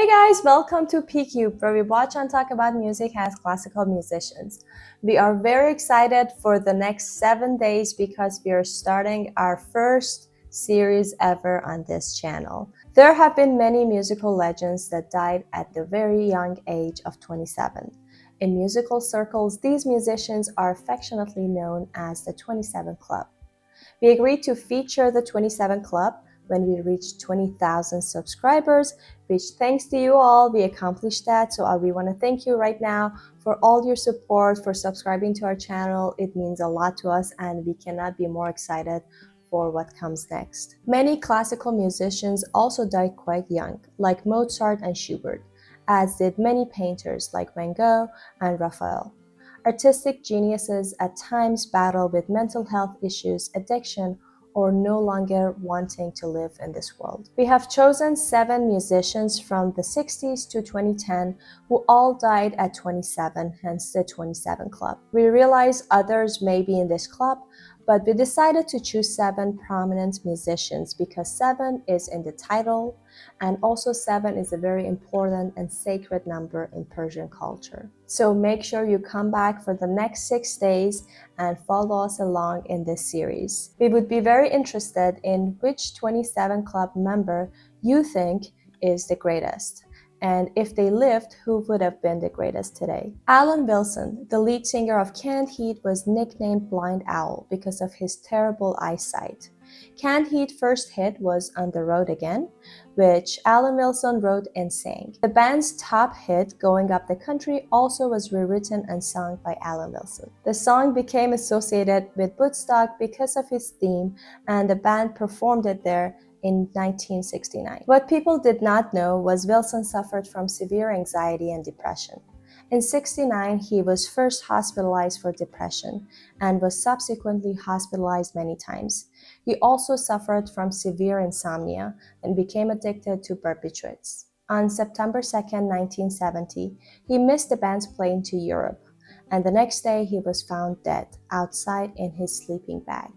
Hey guys, welcome to PCube, where we watch and talk about music as classical musicians. We are very excited for the next 7 days because we are starting our first series ever on this channel. There have been many musical legends that died at the very young age of 27. In musical circles, these musicians are affectionately known as the 27 Club. We agreed to feature the 27 Club when we reached 20,000 subscribers, which thanks to you all, we accomplished that. So we want to thank you right now for all your support, for subscribing to our channel. It means a lot to us and we cannot be more excited for what comes next. Many classical musicians also died quite young, like Mozart and Schubert, as did many painters like Van Gogh and Raphael. Artistic geniuses at times battle with mental health issues, addiction, or no longer wanting to live in this world. We have chosen 7 musicians from the 60s to 2010 who all died at 27, hence the 27 Club. We realize others may be in this club, but we decided to choose 7 prominent musicians because 7 is in the title, and also 7 is a very important and sacred number in Persian culture. So make sure you come back for the next 6 days and follow us along in this series. We would be very interested in which 27 Club member you think is the greatest. And if they lived, who would have been the greatest today? Alan Wilson, the lead singer of Canned Heat, was nicknamed Blind Owl because of his terrible eyesight. Canned Heat's first hit was On the Road Again, which Alan Wilson wrote and sang. The band's top hit, Going Up the Country, also was rewritten and sung by Alan Wilson. The song became associated with Woodstock because of its theme, and the band performed it there in 1969. What people did not know was Wilson suffered from severe anxiety and depression. In 1969, he was first hospitalized for depression and was subsequently hospitalized many times. He also suffered from severe insomnia and became addicted to barbiturates. On September 2, 1970, he missed the band's plane to Europe, and the next day he was found dead outside in his sleeping bag.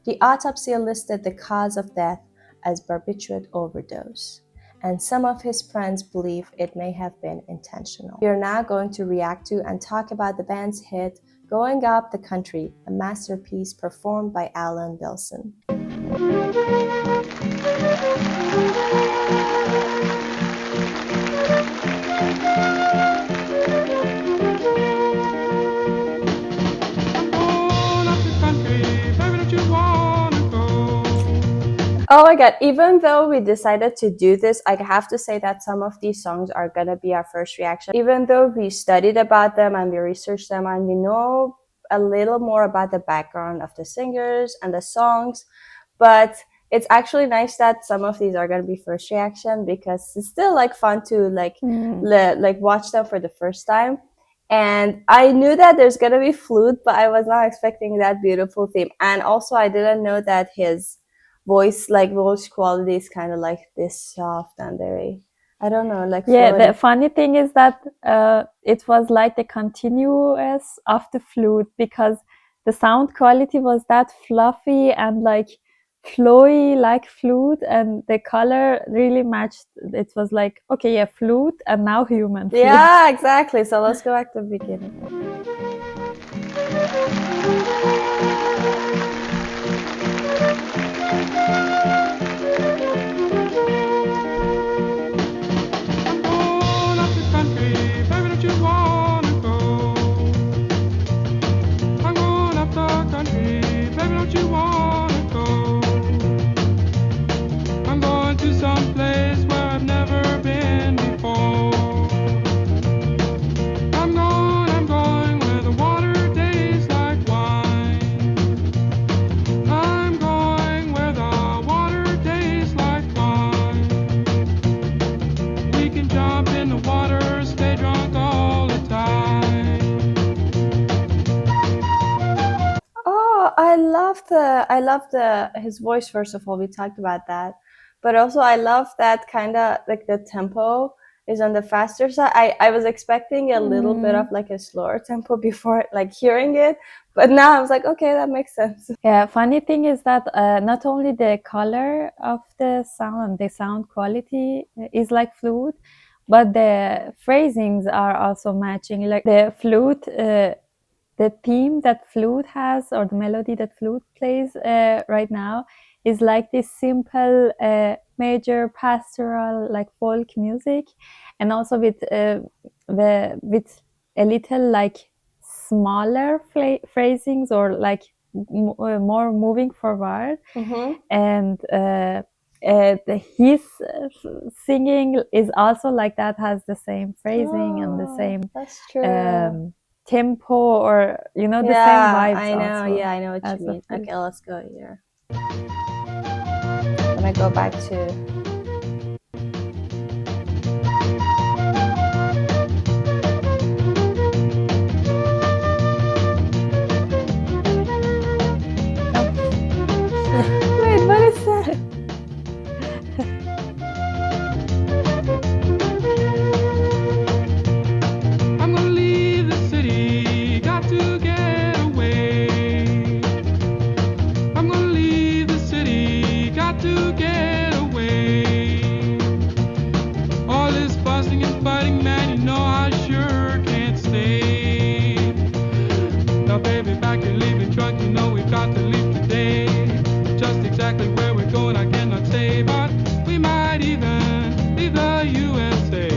The autopsy listed the cause of death as barbiturate overdose, and some of his friends believe it may have been intentional. We are now going to react to and talk about the band's hit, Going Up the Country, a masterpiece performed by Alan Wilson. Oh my god, even though we decided to do this, I have to say that some of these songs are gonna be our first reaction. Even though we studied about them and we researched them and we know a little more about the background of the singers and the songs, but it's actually nice that some of these are gonna be first reaction because it's still like fun to like watch them for the first time. And I knew that there's gonna be flute, but I was not expecting that beautiful theme. And also I didn't know that his voice quality is kind of like this soft and very, I don't know, like Yeah, floaty. the funny thing is that it was like the continuous of the flute because the sound quality was that fluffy and like flowy like flute, and the color really matched. It was like, okay, yeah, flute and now human flute. Yeah, exactly. So let's go back to the beginning. I love his voice. First of all, we talked about that, but also I love that kind of like the tempo is on the faster side. I was expecting a little bit of like a slower tempo before like hearing it, but now I was like, okay, that makes sense. Yeah, funny thing is that not only the color of the sound, the sound quality is like flute, but the phrasings are also matching. Like the flute, the theme that flute has, or the melody that flute plays right now, is like this simple major pastoral, like folk music, and also with with a little like smaller phrasings, or like more moving forward. Mm-hmm. And his singing is also like that, has the same phrasing and the Oh, same that's true. um, tempo, or the same Yeah, vibes I know. also Yeah, I know what you as the mean. flute. Okay, let's go here. I'm gonna go back to. Wait, what is that? I'm gonna leave the city, got to get away. I'm gonna leave the city, got to get away. All this fussing and fighting, man, you know I sure can't stay. Now, baby, back your leaving truck, you know we've got to leave today. Just exactly where we're going, I cannot say, but we might even leave the USA.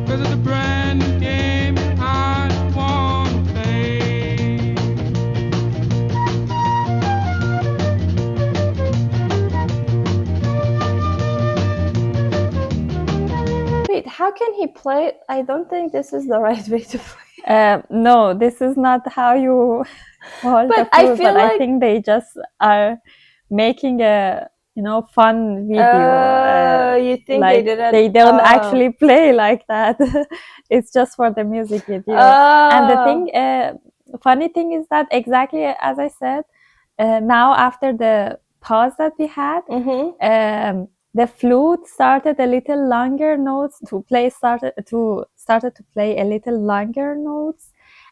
'Cause it's a brand new game I wanna play. Wait, how can he play? I don't think this is the right way to play. No, this is not how you hold the But I flute, feel but I like think they just are making a fun video. you think they Like didn't. they don't Oh, actually play like that. It's just for the music video. And the oh. thing, funny thing is that, exactly as I said, now after the pause that we had, Mm-hmm. the flute started a little longer notes to play, started to play a little longer notes.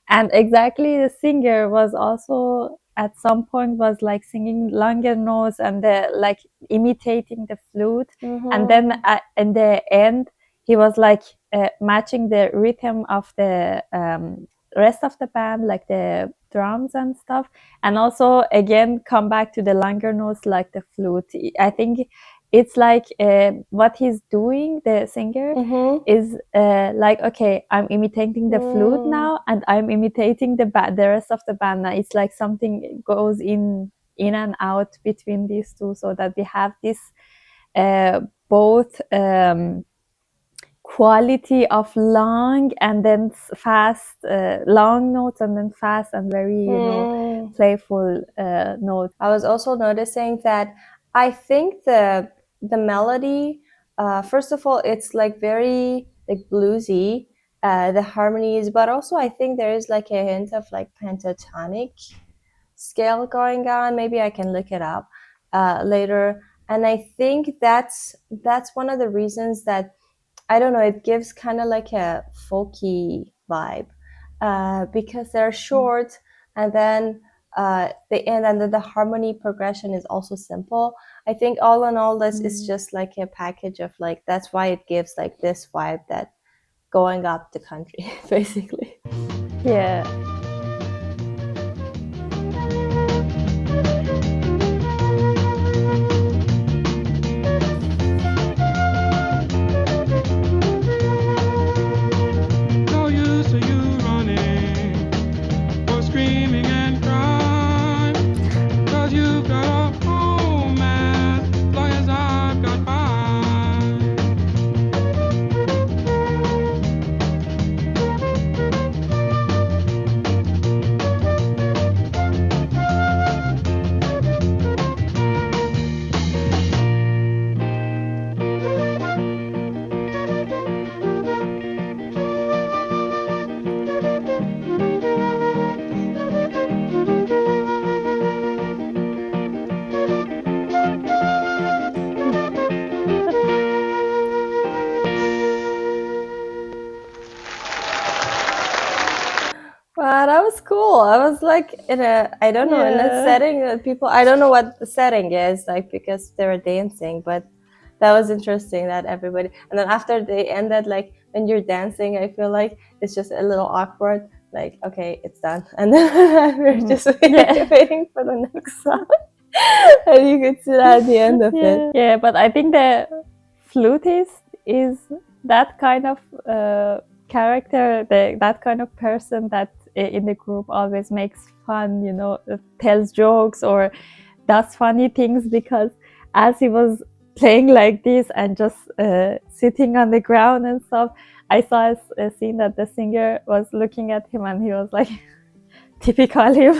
And exactly, the singer was also at some point was like singing longer notes, and the like imitating the flute. And then Mm-hmm. in the end, he was like matching the rhythm of the rest of the band, like the drums and stuff. And also again come back to the longer notes like the flute. I think it's like what he's doing, the singer, Mm-hmm. is like, okay, I'm imitating the flute Mm. now, and I'm imitating the rest of the band now. It's like something goes in and out between these two, so that we have this both quality of long and then fast, long notes, and then fast and very Mm. playful notes. I was also noticing that I think the melody, first of all, it's like very like bluesy, the harmonies, but also I think there is like a hint of like pentatonic scale going on. Maybe I can look it up later. And I think that's one of the reasons that I don't know. It gives kind of like a folky vibe because they're short, and then the end, and then the harmony progression is also simple. I think all in all, this is just like a package of like that's why it gives like this vibe that going up the country basically. Yeah. No use of you running or screaming and crying. 'Cause you've got a home as long as I've got mine. Wow, that was cool. I was like in a, I don't know, in a Yeah. setting that people, I don't know what the setting is like because they were dancing, but that was interesting that everybody, and then after they ended, like when you're dancing, I feel like it's just a little awkward, like okay, it's done, and then we're just waiting for the next song. And you could see that at the end of it. Yeah, but I think the flutist is that kind of character, that kind of person that in the group always makes fun, you know, tells jokes or does funny things, because as he was playing like this and just sitting on the ground and stuff, I saw a scene that the singer was looking at him and he was like, typical him,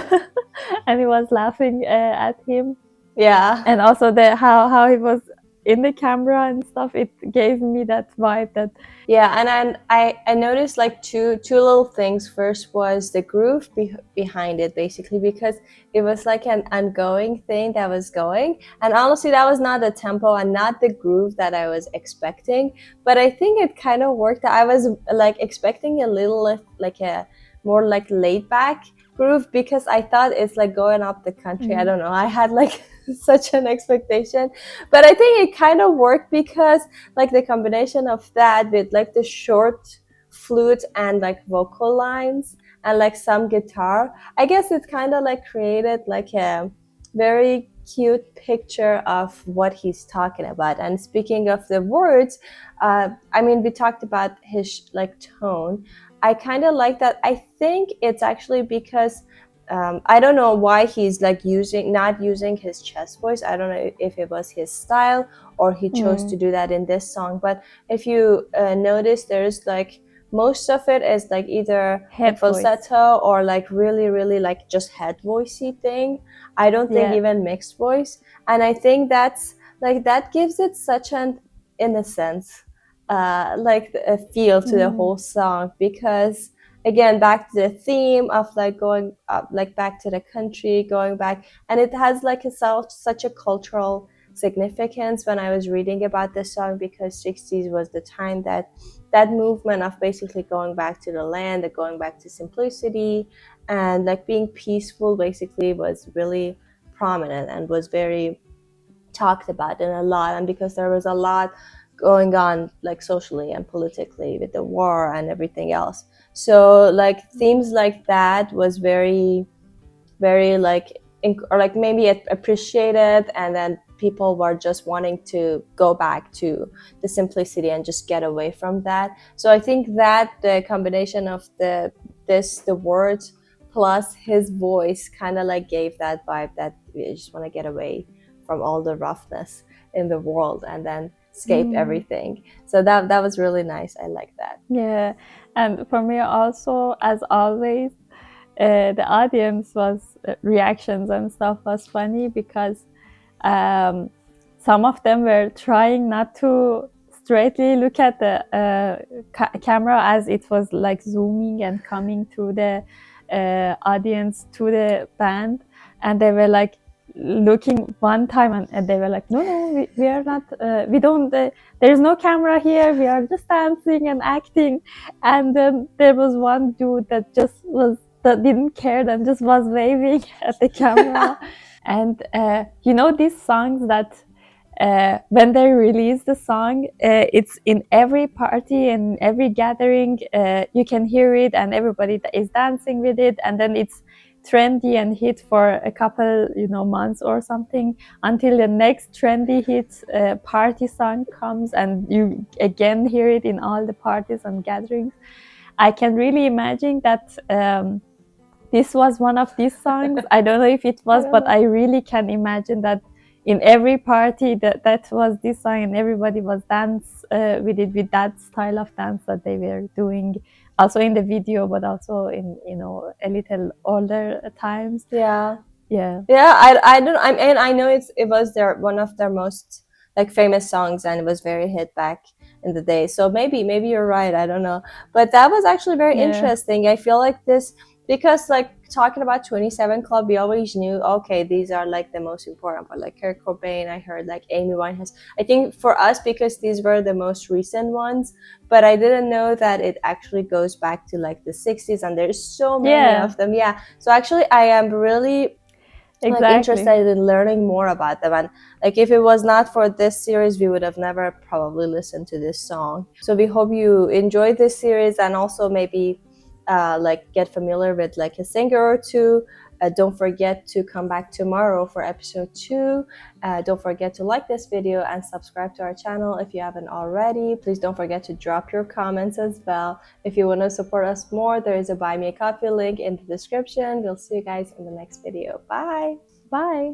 and he was laughing at him. Yeah. And also the how he was in the camera and stuff, it gave me that vibe that yeah. And then I noticed like two little things. First was the groove behind it, basically, because it was like an ongoing thing that was going, and honestly that was not the tempo and not the groove that I was expecting, but I think it kind of worked. I was like expecting a little like a more like laid back groove, because I thought it's like going up the country. I don't know, I had like such an expectation, but I think it kind of worked, because like the combination of that with like the short flute and like vocal lines and like some guitar, I guess it kind of like created like a very cute picture of what he's talking about. And speaking of the words, I mean, we talked about his like tone. I kind of like that. I think it's actually because I don't know why he's like not using his chest voice. I don't know if it was his style or he chose to do that in this song. But if you notice, there's like most of it is like either head falsetto or like really, really like just head voicey thing. I don't think even mixed voice. And I think that's like that gives it such an innocence, like a feel to the whole song, because again, back to the theme of like going up, like back to the country, going back, and it has like such a cultural significance when I was reading about this song, because 60s was the time that movement of basically going back to the land, going back to simplicity and like being peaceful basically was really prominent and was very talked about in a lot. And because there was a lot going on like socially and politically with the war and everything else, so like themes like that was very, very like or like maybe appreciated, and then people were just wanting to go back to the simplicity and just get away from that. So I think that the combination of the words plus his voice kind of like gave that vibe that you just want to get away from all the roughness in the world and then escape everything. So that was really nice. I like that. Yeah, and for me also, as always, the audience was reactions and stuff was funny, because some of them were trying not to straightly look at the camera, as it was like zooming and coming through the audience to the band, and they were like looking one time and they were like, no, we are not, we don't, there's no camera here, we are just dancing and acting. And then there was one dude that didn't care and just was waving at the camera. And you know, these songs that when they release the song, it's in every party and every gathering, you can hear it and everybody is dancing with it, and then it's trendy and hit for a couple, you know, months or something, until the next trendy hit party song comes and you again hear it in all the parties and gatherings. I can really imagine that this was one of these songs. I don't know if it was, but I really can imagine that in every party that was this song, and everybody was dance with it, with that style of dance that they were doing, also in the video, but also in, you know, a little older times. Yeah. I know it was one of their most like famous songs, and it was very hit back in the day. So maybe you're right. I don't know, but that was actually very interesting. I feel like this, because like talking about 27 Club, we always knew, okay, these are like the most important, but like Kurt Cobain, I heard like Amy Winehouse, I think for us, because these were the most recent ones, but I didn't know that it actually goes back to like the 60s, and there's so many of them. So actually I am really like Exactly. interested in learning more about them. And like if it was not for this series, we would have never probably listened to this song. So we hope you enjoyed this series and also maybe like get familiar with like a singer or two. Don't forget to come back tomorrow for episode 2. Don't forget to like this video and subscribe to our channel if you haven't already. Please don't forget to drop your comments as well. If you want to support us more, there is a Buy Me a Coffee link in the description. We'll see you guys in the next video. Bye! Bye.